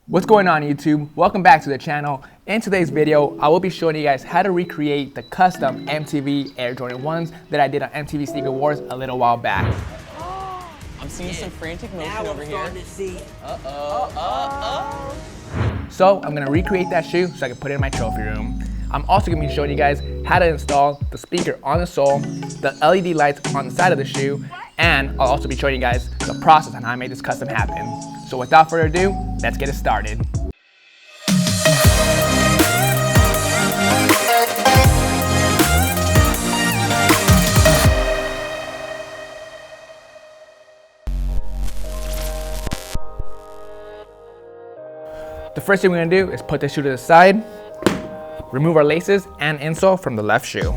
What's going on YouTube? Welcome back to the channel. In today's video, I will be showing you guys how to recreate the custom MTV Air Jordan 1s that I did on MTV Sneaker Wars a little while back. I'm seeing some frantic motion over here. So I'm gonna recreate that shoe so I can put it in my trophy room. I'm also gonna be showing you guys how to install the speaker on the sole, the LED lights on the side of the shoe, and I'll also be showing you guys the process on how I made this custom happen. So without further ado, let's get it started. The first thing we're gonna do is put the shoe to the side, remove our laces and insole from the left shoe.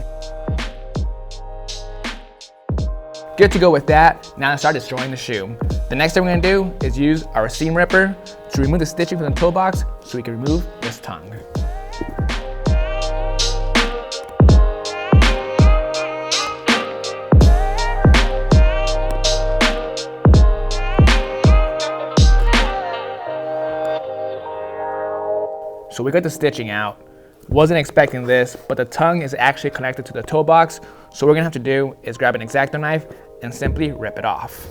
Good to go with that. Now let's start destroying the shoe. The next thing we're gonna do is use our seam ripper to remove the stitching from the toe box so we can remove this tongue. So we got the stitching out. Wasn't expecting this, but the tongue is actually connected to the toe box. So what we're gonna have to do is grab an X-Acto knife and simply rip it off.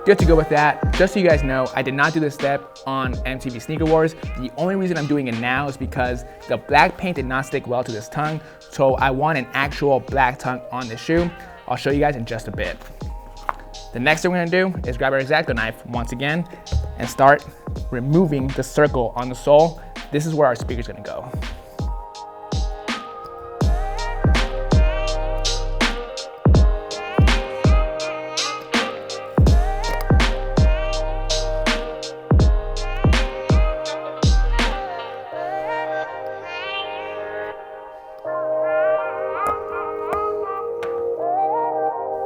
Good to go with that. Just so you guys know, I did not do this step on MTV Sneaker Wars. The only reason I'm doing it now is because the black paint did not stick well to this tongue, so I want an actual black tongue on this shoe. I'll show you guys in just a bit. The next thing we're gonna do is grab our X-Acto knife once again and start removing the circle on the sole. This is where our speaker's gonna go.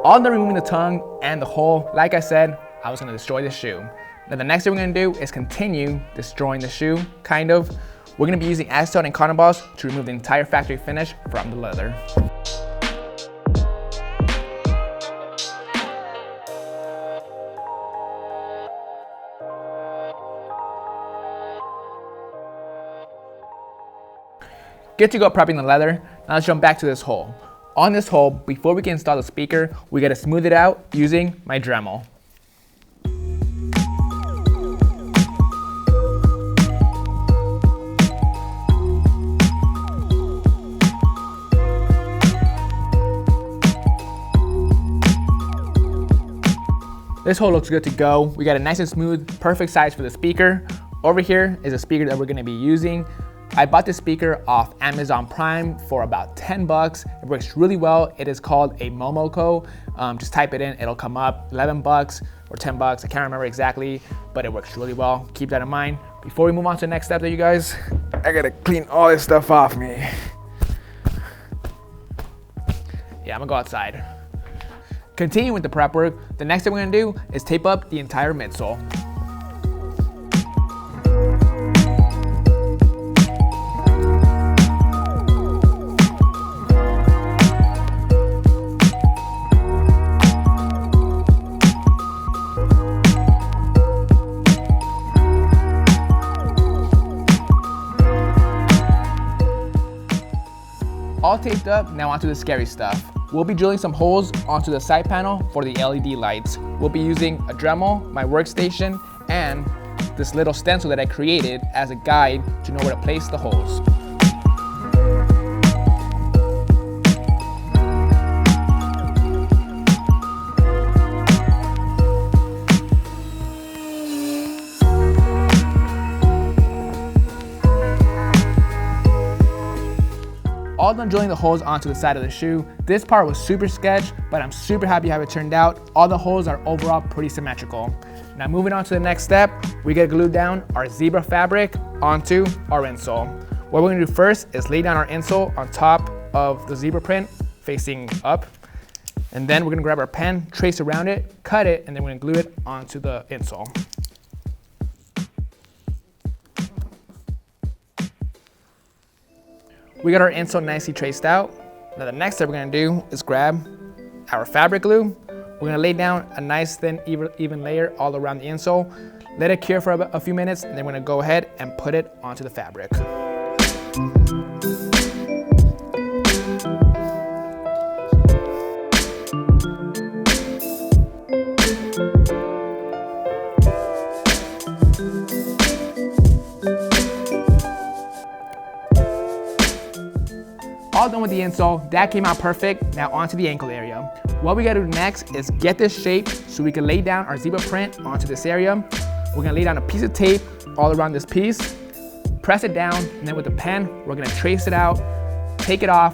All done removing the tongue and the hole, like I said, I was gonna destroy the shoe. Now the next thing we're gonna do is continue destroying the shoe, kind of. We're gonna be using acetone and cotton balls to remove the entire factory finish from the leather. Good to go prepping the leather. Now let's jump back to this hole. On this hole, before we can install the speaker, we gotta smooth it out using my Dremel. This hole looks good to go. We got a nice and smooth, perfect size for the speaker. Over here is a speaker that we're gonna be using. I bought this speaker off Amazon Prime for about 10 bucks. It works really well. It is called a Momoko. Just type it in, it'll come up. 11 bucks or 10 bucks, I can't remember exactly, but it works really well. Keep that in mind. Before we move on to the next step, you guys, I gotta clean all this stuff off me. Yeah, I'm gonna go outside. Continuing with the prep work, the next thing we're gonna do is tape up the entire midsole. All taped up, now onto the scary stuff. We'll be drilling some holes onto the side panel for the LED lights. We'll be using a Dremel, my workstation, and this little stencil that I created as a guide to know where to place the holes. All done drilling the holes onto the side of the shoe. This part was super sketch, but I'm super happy how it turned out. All the holes are overall pretty symmetrical. Now moving on to the next step, we gotta glue down our zebra fabric onto our insole. What we're gonna do first is lay down our insole on top of the zebra print facing up. And then we're gonna grab our pen, trace around it, cut it, and then we're gonna glue it onto the insole. We got our insole nicely traced out. Now the next step we're gonna do is grab our fabric glue. We're gonna lay down a nice thin, even layer all around the insole. Let it cure for a few minutes, and then we're gonna go ahead and put it onto the fabric. All done with the insole, that came out perfect. Now onto the ankle area. What we gotta do next is get this shape so we can lay down our zebra print onto this area. We're gonna lay down a piece of tape all around this piece, press it down, and then with the pen, we're gonna trace it out, take it off,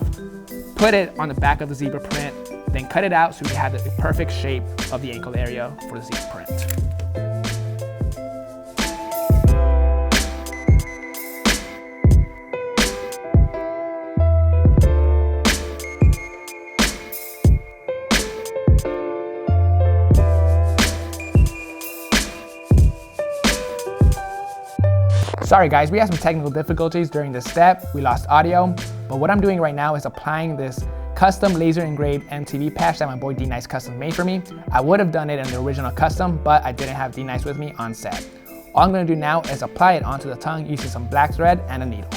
put it on the back of the zebra print, then cut it out so we have the perfect shape of the ankle area for the zebra print. Sorry guys, we had some technical difficulties during this step. We lost audio, but what I'm doing right now is applying this custom laser engraved MTV patch that my boy D-Nice Custom made for me. I would have done it in the original custom, but I didn't have D-Nice with me on set. All I'm gonna do now is apply it onto the tongue using some black thread and a needle.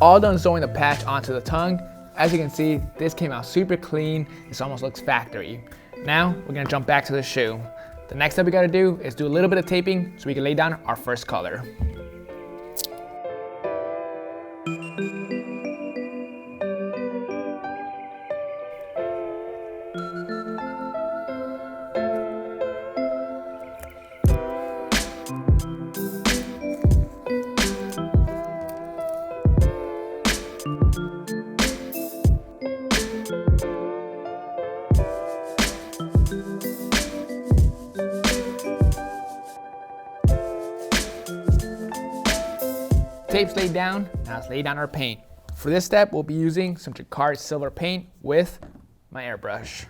All done sewing the patch onto the tongue. As you can see, this came out super clean. This almost looks factory. Now, we're gonna jump back to the shoe. The next step we gotta do is do a little bit of taping so we can lay down our first color. Tape's laid down, now let's lay down our paint. For this step, we'll be using some Jacquard silver paint with my airbrush.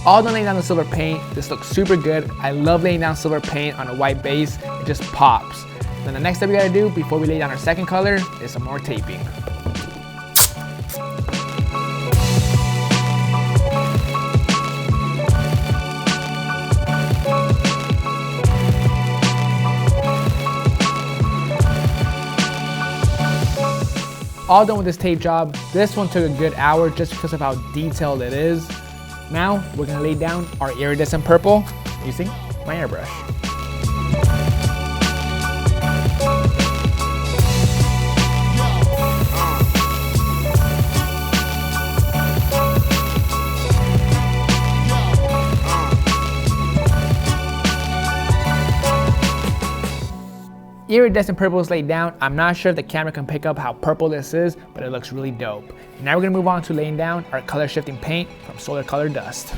All done laying down the silver paint. This looks super good. I love laying down silver paint on a white base. It just pops. Then the next step we gotta do before we lay down our second color is some more taping. All done with this tape job. This one took a good hour just because of how detailed it is. Now we're gonna lay down our iridescent purple using my airbrush. Iridescent purple is laid down. I'm not sure if the camera can pick up how purple this is, but it looks really dope. Now we're gonna move on to laying down our color shifting paint from Solar Color Dust.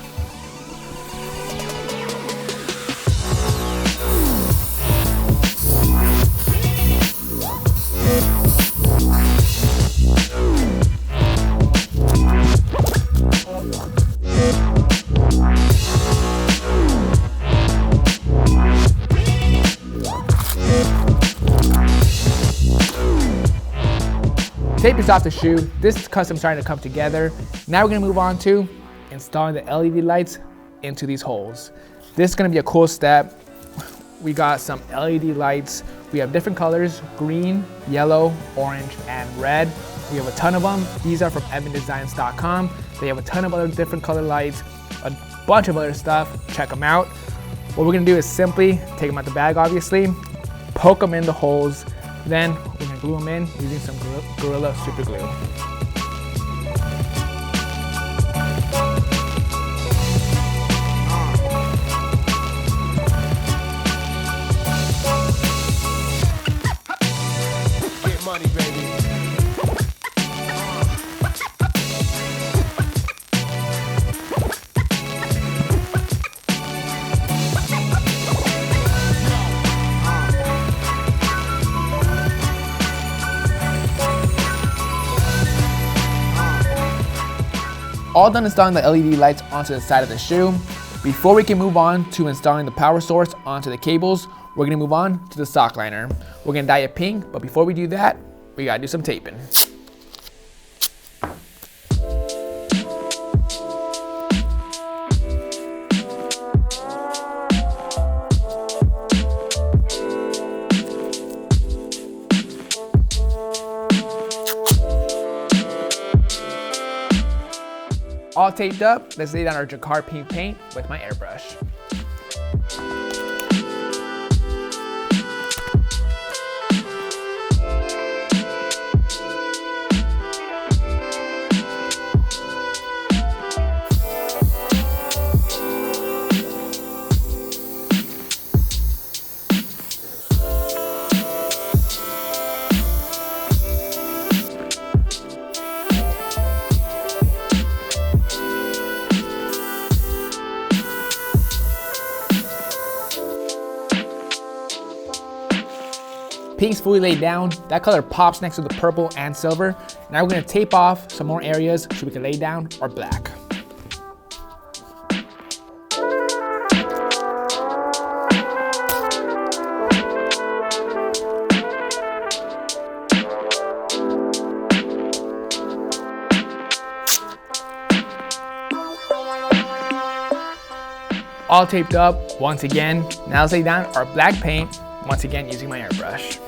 Tape is off the shoe. This custom starting to come together. Now we're gonna move on to installing the LED lights into these holes. This is gonna be a cool step. We got some LED lights. We have different colors, green, yellow, orange, and red. We have a ton of them. These are from evandesigns.com. They have a ton of other different color lights, a bunch of other stuff. Check them out. What we're gonna do is simply take them out the bag, obviously, poke them in the holes, then we're gonna glue them in using some Gorilla Super Glue. Get money, baby. All done installing the LED lights onto the side of the shoe. Before we can move on to installing the power source onto the cables, we're gonna move on to the sock liner. We're gonna dye it pink, but before we do that, we gotta do some taping. All taped up, let's lay down our jacquard pink paint with my airbrush. Pink's fully laid down. That color pops next to the purple and silver. Now we're gonna tape off some more areas so we can lay down our black. All taped up once again. Now let's lay down our black paint, once again using my airbrush.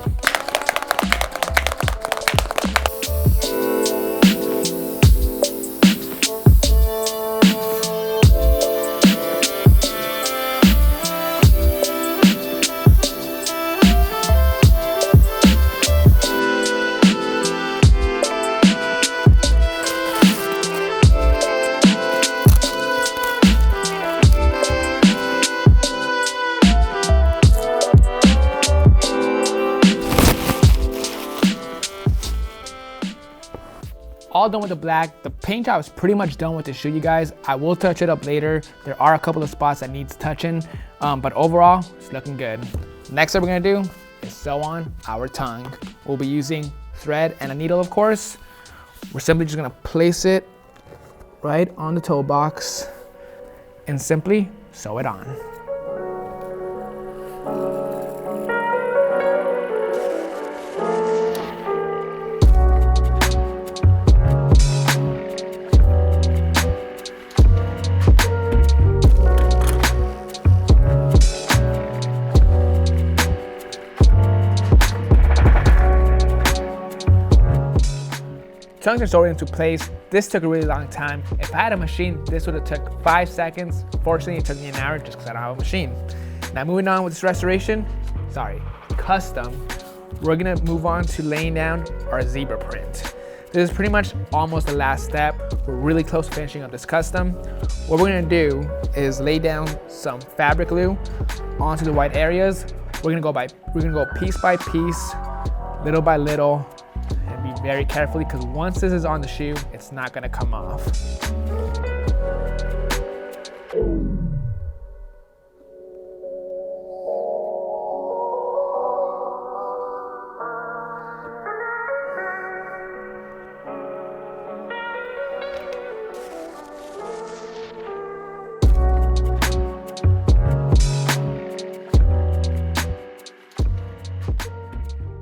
All done with the black. The paint job is pretty much done with the shoe, you guys. I will touch it up later. There are a couple of spots that needs touching, but overall, it's looking good. Next thing we're gonna do is sew on our tongue. We'll be using thread and a needle, of course. We're simply just gonna place it right on the toe box and simply sew it on. Tongues are sewed into place. This took a really long time. If I had a machine, this would have took 5 seconds. Fortunately, it took me an hour just because I don't have a machine. Now moving on with this custom, we're gonna move on to laying down our zebra print. This is pretty much almost the last step. We're really close to finishing up this custom. What we're gonna do is lay down some fabric glue onto the white areas. We're gonna go piece by piece, little by little, and be very carefully because once this is on the shoe, it's not gonna come off.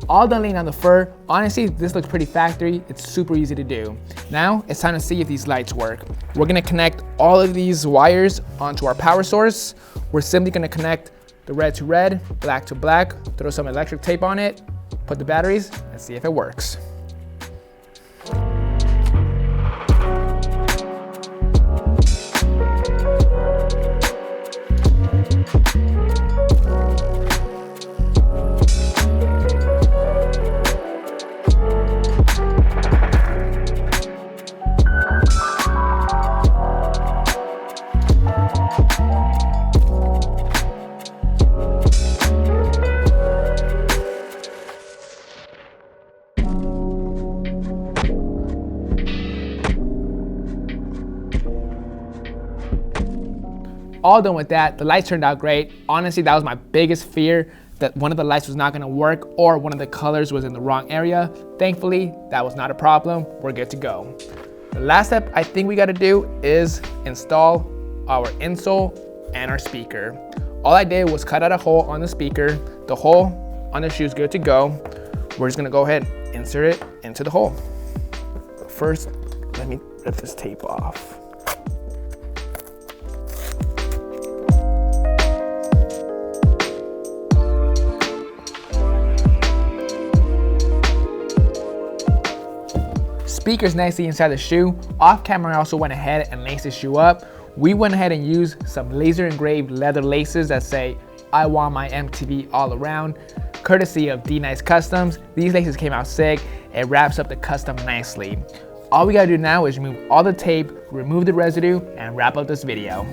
All done laying on the fur. Honestly, this looks pretty factory. It's super easy to do. Now it's time to see if these lights work. We're gonna connect all of these wires onto our power source. We're simply gonna connect the red to red, black to black, throw some electric tape on it, put the batteries, and see if it works. All done with that, the lights turned out great. Honestly, that was my biggest fear, that one of the lights was not gonna work or one of the colors was in the wrong area. Thankfully, that was not a problem. We're good to go. The last step I think we gotta do is install our insole and our speaker. All I did was cut out a hole on the speaker. The hole on the shoe is good to go. We're just gonna go ahead and insert it into the hole. First, let me rip this tape off. Speaker's nicely inside the shoe. Off camera, I also went ahead and laced the shoe up. We went ahead and used some laser engraved leather laces that say, "I want my MTV all around," courtesy of Vick Customs. These laces came out sick. It wraps up the custom nicely. All we gotta do now is remove all the tape, remove the residue, and wrap up this video.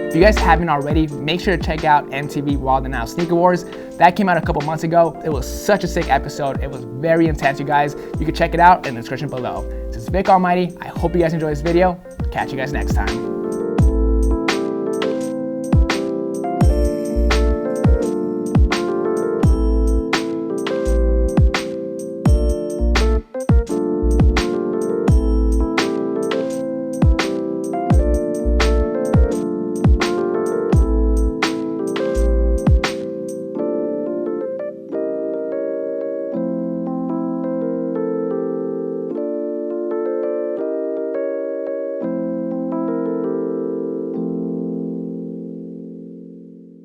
If you guys haven't already, make sure to check out MTV Wild 'N Out Sneaker Wars. That came out a couple months ago. It was such a sick episode. It was very intense, you guys. You can check it out in the description below. This is Vick Almighty. I hope you guys enjoyed this video. Catch you guys next time.